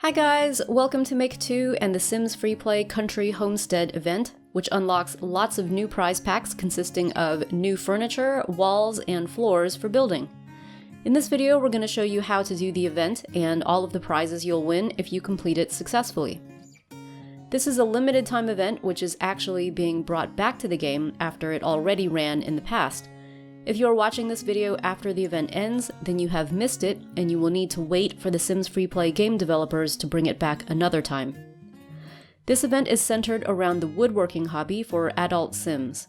Hi guys, welcome to Make 2 and the Sims FreePlay Country Homestead event, which unlocks lots of new prize packs consisting of new furniture, walls, and floors for building. In this video, we're going to show you how to do the event and all of the prizes you'll win if you complete it successfully. This is a limited time event which is actually being brought back to the game after it already ran in the past. If you are watching this video after the event ends, then you have missed it, and you will need to wait for the Sims FreePlay game developers to bring it back another time. This event is centered around the woodworking hobby for adult Sims.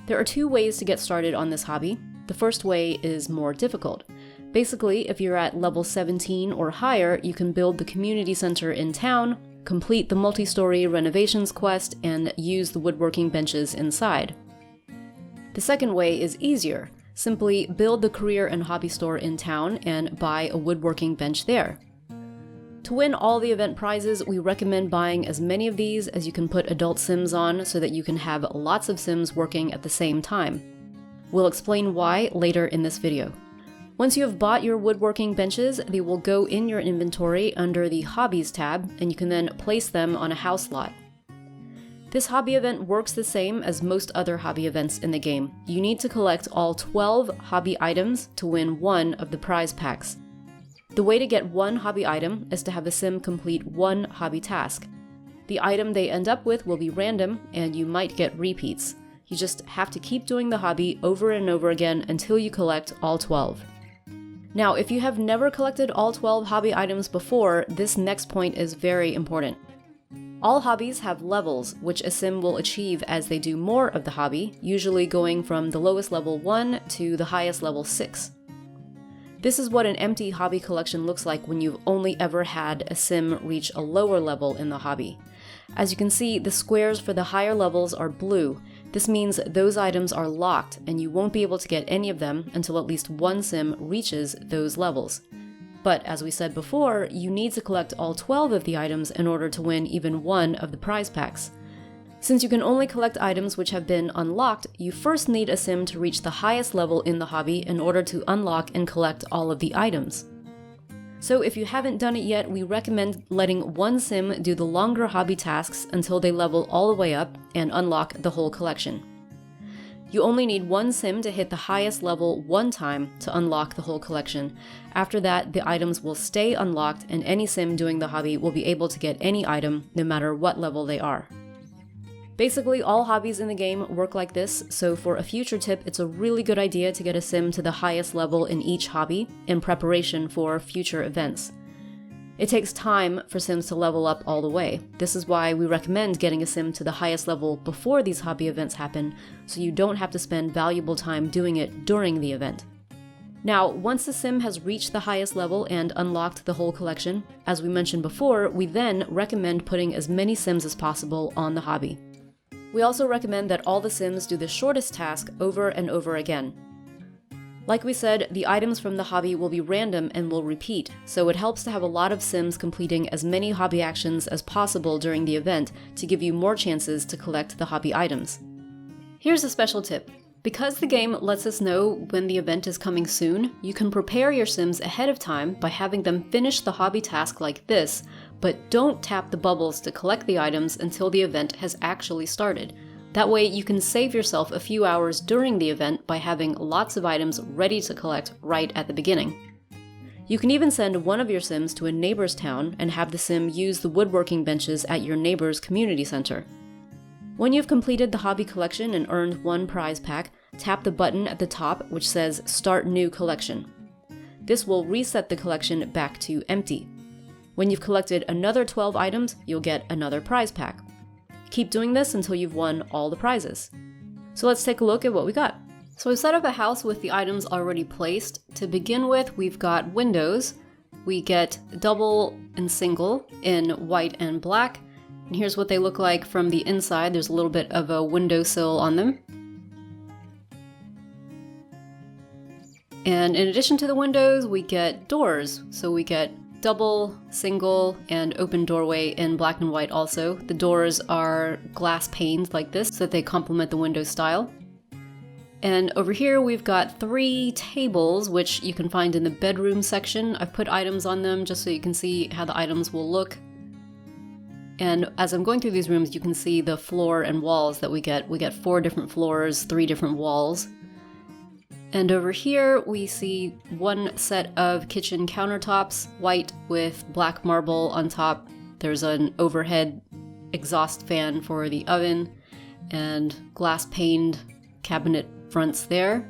There are two ways to get started on this hobby. The first way is more difficult. Basically, if you're at level 17 or higher, you can build the community center in town, complete the multi-story renovations quest, and use the woodworking benches inside. The second way is easier. Simply build the career and hobby store in town and buy a woodworking bench there. To win all the event prizes, we recommend buying as many of these as you can put adult Sims on so that you can have lots of Sims working at the same time. We'll explain why later in this video. Once you have bought your woodworking benches, they will go in your inventory under the Hobbies tab, and you can then place them on a house lot. This hobby event works the same as most other hobby events in the game. You need to collect all 12 hobby items to win one of the prize packs. The way to get one hobby item is to have a Sim complete one hobby task. The item they end up with will be random, and you might get repeats. You just have to keep doing the hobby over and over again until you collect all 12. Now, if you have never collected all 12 hobby items before, this next point is very important. All hobbies have levels, which a Sim will achieve as they do more of the hobby, usually going from the lowest level 1 to the highest level 6. This is what an empty hobby collection looks like when you've only ever had a Sim reach a lower level in the hobby. As you can see, the squares for the higher levels are blue. This means those items are locked, and you won't be able to get any of them until at least one Sim reaches those levels. But as we said before, you need to collect all 12 of the items in order to win even one of the prize packs. Since you can only collect items which have been unlocked, you first need a Sim to reach the highest level in the hobby in order to unlock and collect all of the items. So if you haven't done it yet, we recommend letting one Sim do the longer hobby tasks until they level all the way up and unlock the whole collection. You only need one Sim to hit the highest level one time to unlock the whole collection. After that, the items will stay unlocked, and any Sim doing the hobby will be able to get any item, no matter what level they are. Basically, all hobbies in the game work like this, so for a future tip, it's a really good idea to get a Sim to the highest level in each hobby in preparation for future events. It takes time for Sims to level up all the way. This is why we recommend getting a Sim to the highest level before these hobby events happen, so you don't have to spend valuable time doing it during the event. Now, once the Sim has reached the highest level and unlocked the whole collection, as we mentioned before, we then recommend putting as many Sims as possible on the hobby. We also recommend that all the Sims do the shortest task over and over again. Like we said, the items from the hobby will be random and will repeat, so it helps to have a lot of Sims completing as many hobby actions as possible during the event to give you more chances to collect the hobby items. Here's a special tip. Because the game lets us know when the event is coming soon, you can prepare your Sims ahead of time by having them finish the hobby task like this, but don't tap the bubbles to collect the items until the event has actually started. That way, you can save yourself a few hours during the event by having lots of items ready to collect right at the beginning. You can even send one of your Sims to a neighbor's town and have the Sim use the woodworking benches at your neighbor's community center. When you've completed the hobby collection and earned one prize pack, tap the button at the top which says Start New Collection. This will reset the collection back to empty. When you've collected another 12 items, you'll get another prize pack. Keep doing this until you've won all the prizes. So let's take a look at what we got. So I've set up a house with the items already placed. To begin with, we've got windows. We get double and single in white and black. And here's what they look like from the inside. There's a little bit of a windowsill on them. And in addition to the windows, we get doors. So we get double, single, and open doorway in black and white also. The doors are glass panes like this so that they complement the window style. And over here we've got 3 tables, which you can find in the bedroom section. I've put items on them just so you can see how the items will look. And as I'm going through these rooms, you can see the floor and walls that we get. We get 4 different floors, 3 different walls. And over here we see 1 set of kitchen countertops, white with black marble on top. There's an overhead exhaust fan for the oven and glass paned cabinet fronts there.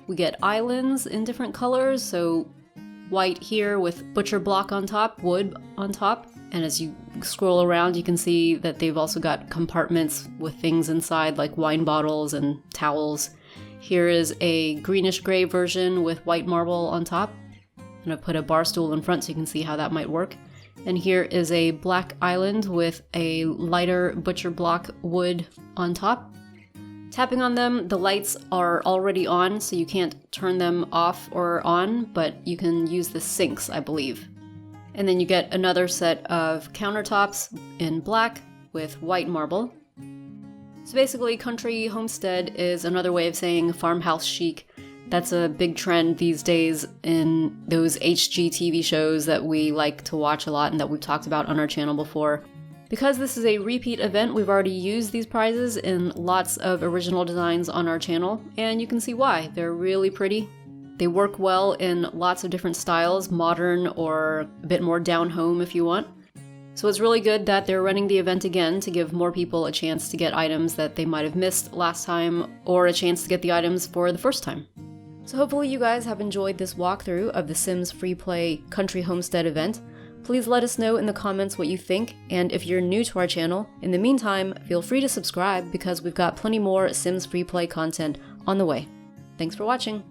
We get islands in different colors, so white here with butcher block on top, wood on top, and as you scroll around you can see that they've also got compartments with things inside like wine bottles and towels. Here is a greenish gray version with white marble on top, and I've put a bar stool in front so you can see how that might work. And here is a black island with a lighter butcher block wood on top. Tapping on them, the lights are already on, so you can't turn them off or on, but you can use the sinks, I believe. And then you get another set of countertops in black with white marble. So basically, country homestead is another way of saying farmhouse chic. That's a big trend these days in those HGTV shows that we like to watch a lot and that we've talked about on our channel before. Because this is a repeat event, we've already used these prizes in lots of original designs on our channel, and you can see why. They're really pretty. They work well in lots of different styles, modern or a bit more down home if you want. So it's really good that they're running the event again to give more people a chance to get items that they might have missed last time, or a chance to get the items for the first time. So hopefully you guys have enjoyed this walkthrough of the Sims FreePlay Country Homestead event. Please let us know in the comments what you think, and if you're new to our channel, in the meantime, feel free to subscribe because we've got plenty more Sims FreePlay content on the way. Thanks for watching!